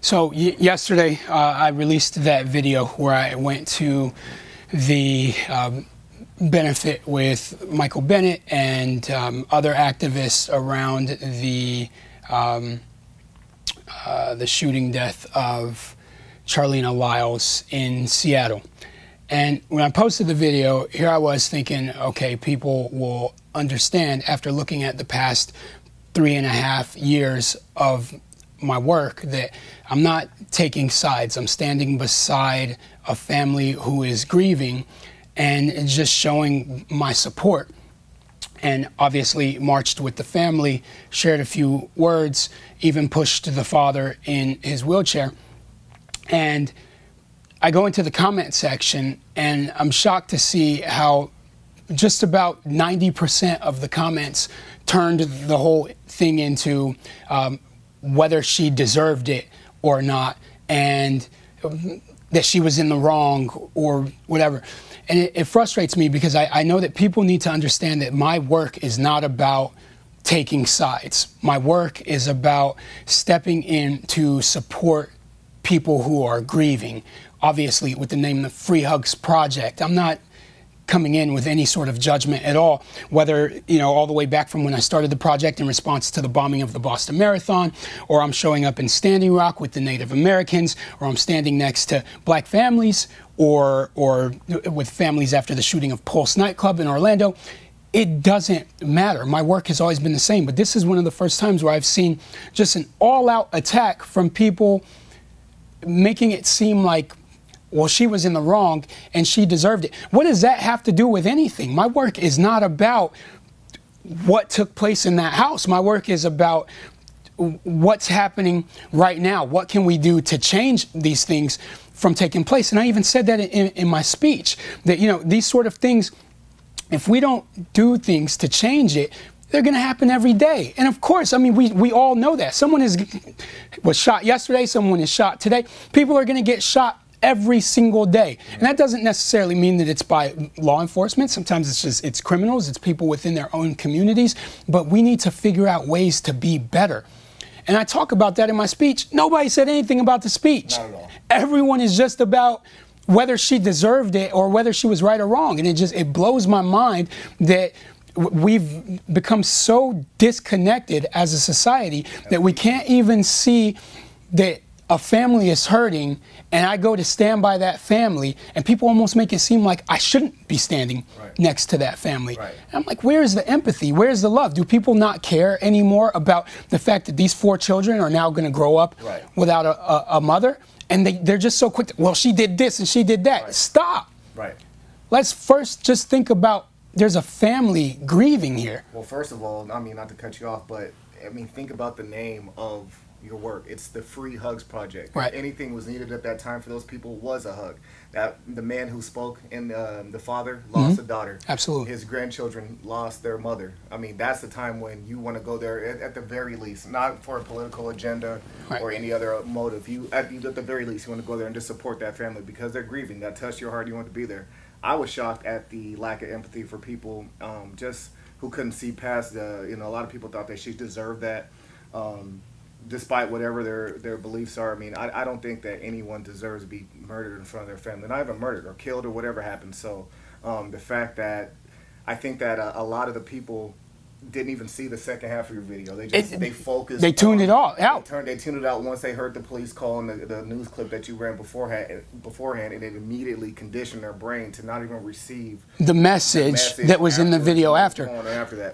So yesterday, I released that video where I went to the benefit with Michael Bennett and other activists around the shooting death of Charleena Lyles in Seattle. And when I posted the video, here I was thinking, okay, people will understand after looking at the past 3.5 years of my work that I'm not taking sides. I'm standing beside a family who is grieving and just showing my support. And obviously marched with the family, shared a few words, even pushed the father in his wheelchair. And I go into the comment section and I'm shocked to see how just about 90% of the comments turned the whole thing into whether she deserved it or not, and that she was in the wrong or whatever. And it frustrates me because I know that people need to understand that my work is not about taking sides. My work is about stepping in to support people who are grieving. Obviously, with the name the Free Hugs Project, I'm not coming in with any sort of judgment at all, whether, you know, all the way back from when I started the project in response to the bombing of the Boston Marathon, or I'm showing up in Standing Rock with the Native Americans, or I'm standing next to black families, or with families after the shooting of Pulse nightclub in Orlando. It doesn't matter. My work has always been the same, but this is one of the first times where I've seen just an all-out attack from people making it seem like, well, she was in the wrong and she deserved it. What does that have to do with anything? My work is not about what took place in that house. My work is about what's happening right now. What can we do to change these things from taking place? And I even said that in my speech, that, you know, these sort of things, if we don't do things to change it, they're going to happen every day. And of course, I mean, we all know that. Someone was shot yesterday, someone is shot today. People are going to get shot every single day. And that doesn't necessarily mean that it's by law enforcement. Sometimes it's criminals, it's people within their own communities. But we need to figure out ways to be better. And I talk about that in my speech. Nobody said anything about the speech. Not at all. Everyone is just about whether she deserved it or whether she was right or wrong. And it blows my mind that we've become so disconnected as a society that we can't even see that a family is hurting, and I go to stand by that family, and people almost make it seem like I shouldn't be standing next to that family. And I'm like, where's the empathy? Where's the love? Do people not care anymore about the fact that these 4 children are now going to grow up without a mother? And they're just so quick to, well, she did this and she did that. Stop. Let's first just think about there's a family grieving here. Well, first of all, I mean, not to cut you off, but I mean, think about the name of your work. It's the Free Hugs Project. If anything was needed at that time for those people was a hug. That the man who spoke and the father lost a daughter. Absolutely. His grandchildren lost their mother. I mean, that's the time when you want to go there at the very least, not for a political agenda or any other motive. At the very least, you want to go there and just support that family because they're grieving. That touched your heart. You want to be there. I was shocked at the lack of empathy for people just who couldn't see past the, you know, a lot of people thought that she deserved that. Despite whatever their beliefs are. I mean, I don't think that anyone deserves to be murdered in front of their family, not even murdered or killed or whatever happened. So the fact that I think that a lot of the people didn't even see the second half of your video. They focused. They tuned it all out. They tuned it out once they heard the police call and the news clip that you ran beforehand, and it immediately conditioned their brain to not even receive the message that was in the video after.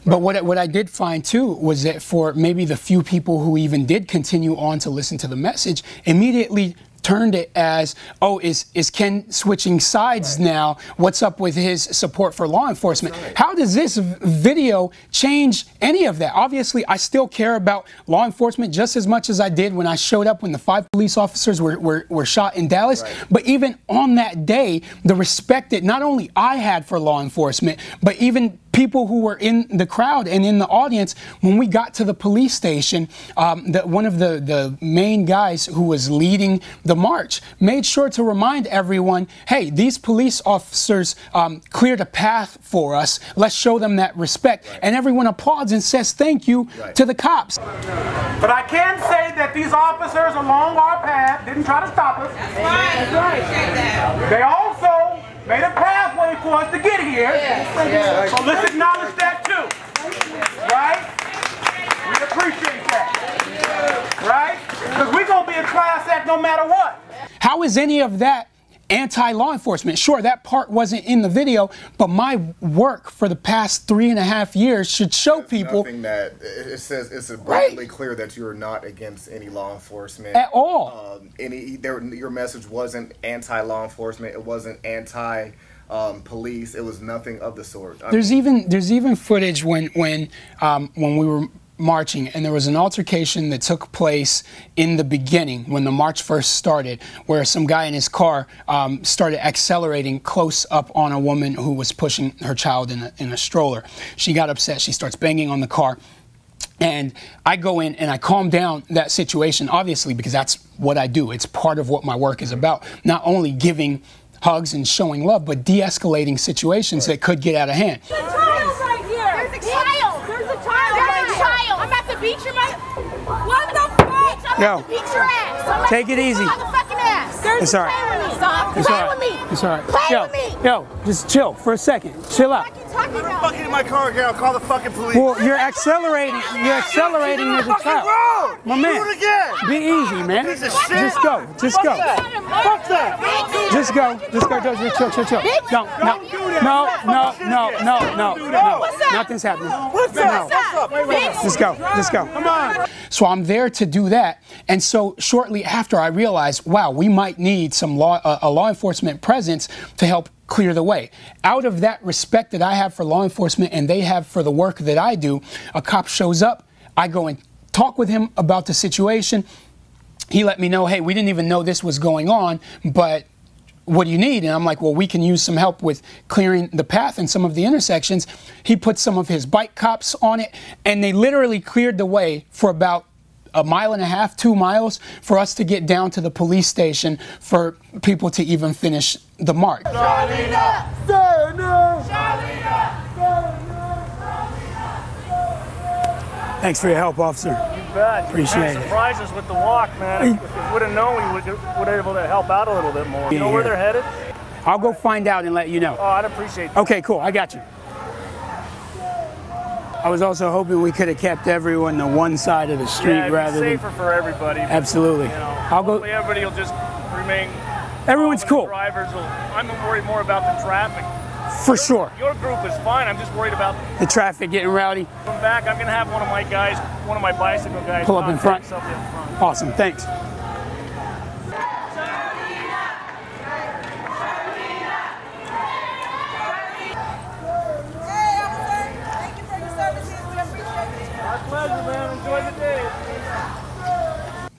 But what I did find too was that for maybe the few people who even did continue on to listen to the message, immediately turned it as, oh, is Ken switching sides now? What's up with his support for law enforcement? How does this video change any of that? Obviously, I still care about law enforcement just as much as I did when I showed up when the 5 police officers were shot in Dallas. But even on that day, the respect that not only I had for law enforcement, but even people who were in the crowd and in the audience, when we got to the police station, one of the main guys who was leading the march made sure to remind everyone, hey, these police officers cleared a path for us. Let's show them that respect. Right. And everyone applauds and says thank you to the cops. But I can say that these officers along our path didn't try to stop us. That's right. They also made a pathway for us to get here. Yes. So let's acknowledge that too. Right? We appreciate that. Right? Because we're going to be a class act no matter what. How is any of that anti-law enforcement? Sure, that part wasn't in the video, but my work for the past 3.5 years should show people. Nothing that it says it's abundantly clear that you are not against any law enforcement at all. Your message wasn't anti-law enforcement. It wasn't anti. Police. It was nothing of the sort. There's even footage when we were marching, and there was an altercation that took place in the beginning when the march first started, where some guy in his car started accelerating close up on a woman who was pushing her child in a stroller. She got upset. She starts banging on the car. And I go in and I calm down that situation, obviously, because that's what I do. It's part of what my work is about. Not only giving hugs and showing love, but de-escalating situations that could get out of hand. There's a child right here. There's a child. There's a child. There's a child. I'm about to beat your mother. What the fuck? I'm about to beat your ass. Take it easy. Motherfucking ass. It's all right. Play with me. It's all right. Play with me. Yo, just chill for a second. Chill out. Fucking in my car again. I'll call the fucking police. Well, you're accelerating. You're accelerating as a child. My man, do it again. Be easy, man. Just go. Just go. Fuck that. Just go. Just go. Chill. Don't. No. Nothing's happening. What's up? Just go. Come on. So I'm there to do that. And so shortly after, I realized, wow, we might need some a law enforcement presence to help clear the way. Out of that respect that I have for law enforcement and they have for the work that I do, a cop shows up. I go and talk with him about the situation. He let me know, hey, we didn't even know this was going on, but what do you need? And I'm like, well, we can use some help with clearing the path in some of the intersections. He put some of his bike cops on it, and they literally cleared the way for about 1.5 miles, 2 miles, for us to get down to the police station for people to even finish the march. Charleena! Say no! Charleena! Thanks for your help, officer. You bet. Appreciate it. Surprised us with the walk, man. If we would have known, we would have been able to help out a little bit more. You know where they're headed? I'll go find out and let you know. Oh, I'd appreciate that. Okay, cool. I got you. I was also hoping we could have kept everyone to one side of the street rather than safer for everybody. Absolutely. You know, I'll go. Hopefully everybody will just remain. Everyone's cool. Drivers will. I'm worried more about the traffic. For sure. Your group is fine. I'm just worried about the traffic getting rowdy. Come back. I'm gonna have one of my guys, one of my bicycle guys, pull up in front. front. Awesome. Thanks.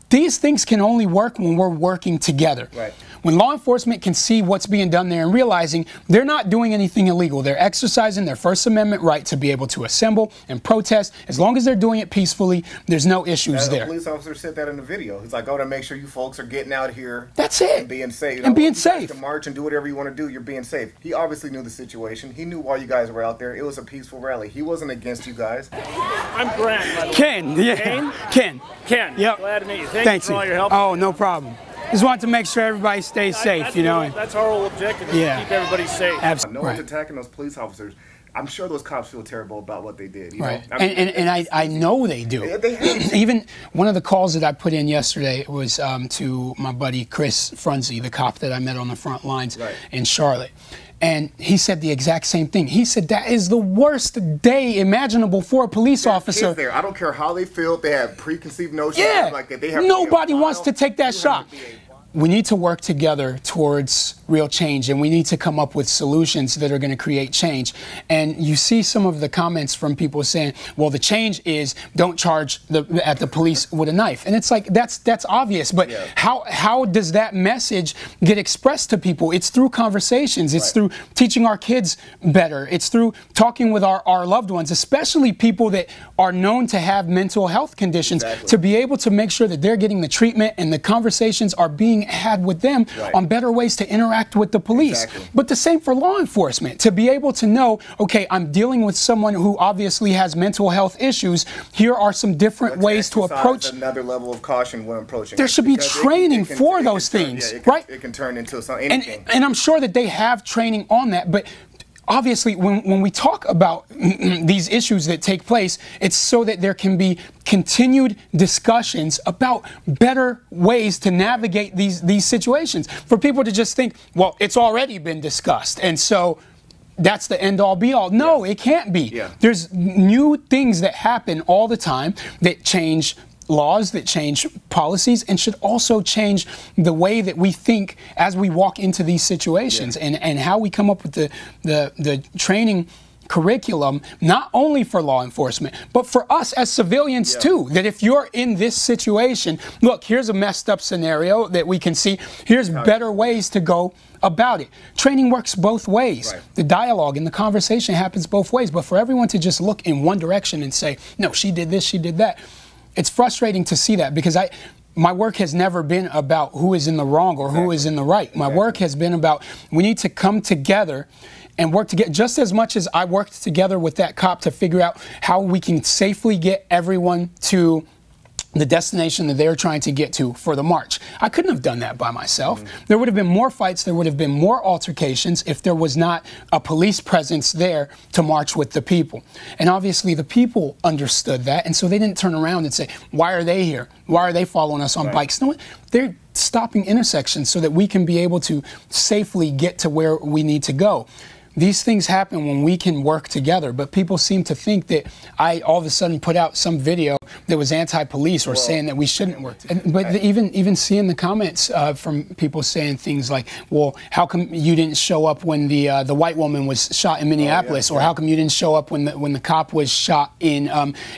These things can only work when we're working together. Right. When law enforcement can see what's being done there and realizing they're not doing anything illegal. They're exercising their First Amendment right to be able to assemble and protest. As long as they're doing it peacefully, there's no issues there. The police officer said that in the video. He's like, I want to make sure you folks are getting out here. That's it. And being safe. And being safe. To march and do whatever you want to do, you're being safe. He obviously knew the situation. He knew why you guys were out there. It was a peaceful rally. He wasn't against you guys. I'm Grant, by the way. Ken, yeah. Ken. Yep. Glad to meet you. Thanks you for all your help. Oh, no problem. Just want to make sure everybody stays safe, you know. That's our whole objective, is to keep everybody safe. Absolutely. No one's attacking those police officers. I'm sure those cops feel terrible about what they did. You know? I mean, and I know they do. Even one of the calls that I put in yesterday was to my buddy Chris Frunze, the cop that I met on the front lines in Charlotte. And he said the exact same thing. He said that is the worst day imaginable for a police officer. There. I don't care how they feel. They have preconceived notions. Yeah. Like that. They have nobody wants to take that shot. We need to work together towards real change, and we need to come up with solutions that are going to create change. And you see some of the comments from people saying, well, the change is don't charge at the police with a knife. And it's like, that's obvious, but how does that message get expressed to people? It's through conversations. It's through teaching our kids better. It's through talking with our loved ones, especially people that are known to have mental health conditions, to be able to make sure that they're getting the treatment and the conversations are being had with them on better ways to interact with the police. But the same for law enforcement, to be able to know, okay, I'm dealing with someone who obviously has mental health issues. Here are some different ways to approach. Another level of caution when approaching. There should be training for those things, right? It can turn into anything. And I'm sure that they have training on that, but obviously, when we talk about these issues that take place, it's so that there can be continued discussions about better ways to navigate these situations. For people to just think, well, it's already been discussed, and so that's the end-all, be-all. No, it can't be. There's new things that happen all the time that change laws, that change policies, and should also change the way that we think as we walk into these situations, and how we come up with the training curriculum, not only for law enforcement, but for us as civilians too. That if you're in this situation, look, here's a messed up scenario that we can see. Here's better ways to go about it. Training works both ways. The dialogue and the conversation happens both ways. But for everyone to just look in one direction and say, no, she did this, she did that, it's frustrating to see that, because my work has never been about who is in the wrong or who is in the right. My work has been about, we need to come together and work together, just as much as I worked together with that cop to figure out how we can safely get everyone to the destination that they're trying to get to for the march. I couldn't have done that by myself. There would have been more fights, there would have been more altercations if there was not a police presence there to march with the people. And obviously the people understood that, and so they didn't turn around and say, why are they here? Why are they following us on bikes? No, they're stopping intersections so that we can be able to safely get to where we need to go. These things happen when we can work together, but people seem to think that I all of a sudden put out some video that was anti-police or saying that we shouldn't work. But even seeing the comments from people saying things like, well, how come you didn't show up when the white woman was shot in Minneapolis, or how come you didn't show up when the cop was shot in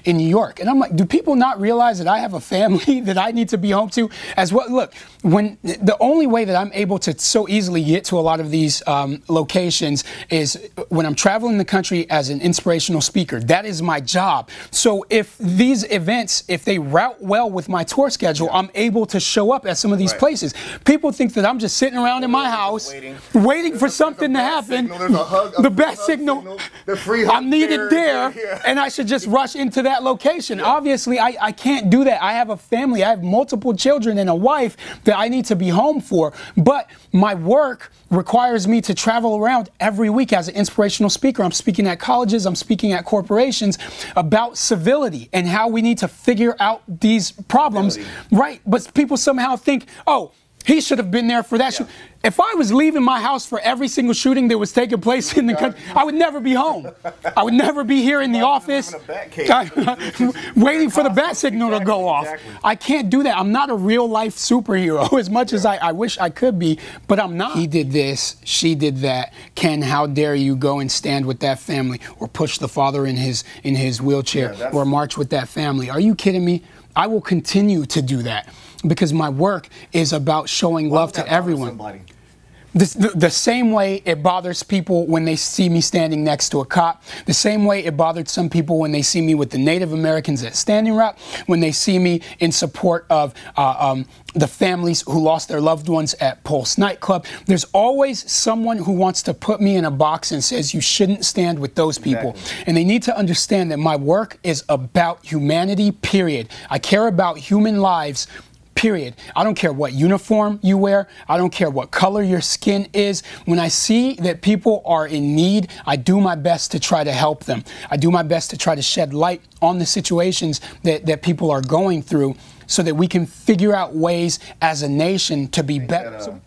New York? And I'm like, do people not realize that I have a family that I need to be home to as well? Look, when the only way that I'm able to so easily get to a lot of these locations is when I'm traveling the country as an inspirational speaker. That is my job. So if these events, if they route well with my tour schedule, I'm able to show up at some of these places. People think that I'm just sitting around in my house waiting for something to happen. The best signal, I'm needed there, and I should just rush into that location. Obviously, I can't do that. I have a family. I have multiple children and a wife that I need to be home for. But my work requires me to travel around every week as an inspirational speaker. I'm speaking at colleges, I'm speaking at corporations about civility and how we need to figure out these problems. Right, but people somehow think, oh, he should have been there for that. If I was leaving my house for every single shooting that was taking place in the country, I would never be home. I would never be here in the office waiting for the bat signal to go off. I can't do that. I'm not a real life superhero as much as I wish I could be, but I'm not. He did this, she did that. Ken, how dare you go and stand with that family, or push the father in his wheelchair, or march with that family? Are you kidding me? I will continue to do that, because my work is about showing love to everyone. The same way it bothers people when they see me standing next to a cop, the same way it bothered some people when they see me with the Native Americans at Standing Rock, when they see me in support of the families who lost their loved ones at Pulse nightclub. There's always someone who wants to put me in a box and says you shouldn't stand with those people. And they need to understand that my work is about humanity, period. I care about human lives, period. I don't care what uniform you wear. I don't care what color your skin is. When I see that people are in need, I do my best to try to help them. I do my best to try to shed light on the situations that people are going through, so that we can figure out ways as a nation to be better.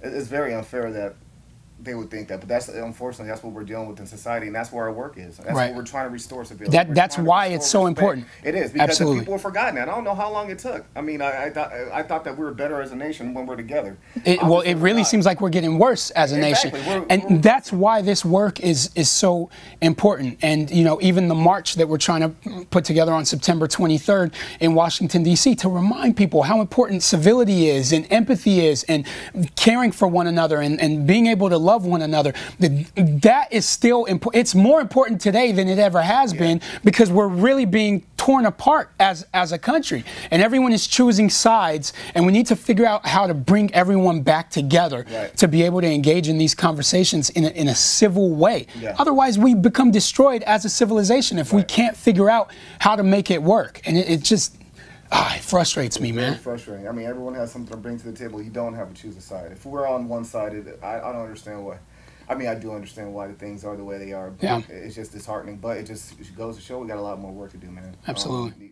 It's very unfair that they would think that, but that's unfortunately that's what we're dealing with in society, and that's where our work is. That's right. what we're trying to restore civility. That's why it's so important. It is because Absolutely. people have forgotten that. I don't know how long it took. I mean, I thought that we were better as a nation when we're together. Well, it really seems like we're getting worse as a nation, and that's why this work is so important. And you know, even the march that we're trying to put together on September 23rd in Washington D.C. to remind people how important civility is, and empathy is, and caring for one another, and being able to love one another. That is still important. It's more important today than it ever has been, because we're really being torn apart as a country, and everyone is choosing sides, and we need to figure out how to bring everyone back together to be able to engage in these conversations in a civil way. Otherwise, we become destroyed as a civilization if we can't figure out how to make it work, and it just it frustrates me, man. It's frustrating. I mean, everyone has something to bring to the table. You don't have to choose a side. If we're on one side, I don't understand why. I mean, I do understand why the things are the way they are, but it's just disheartening. But it goes to show we got a lot more work to do, man. Absolutely.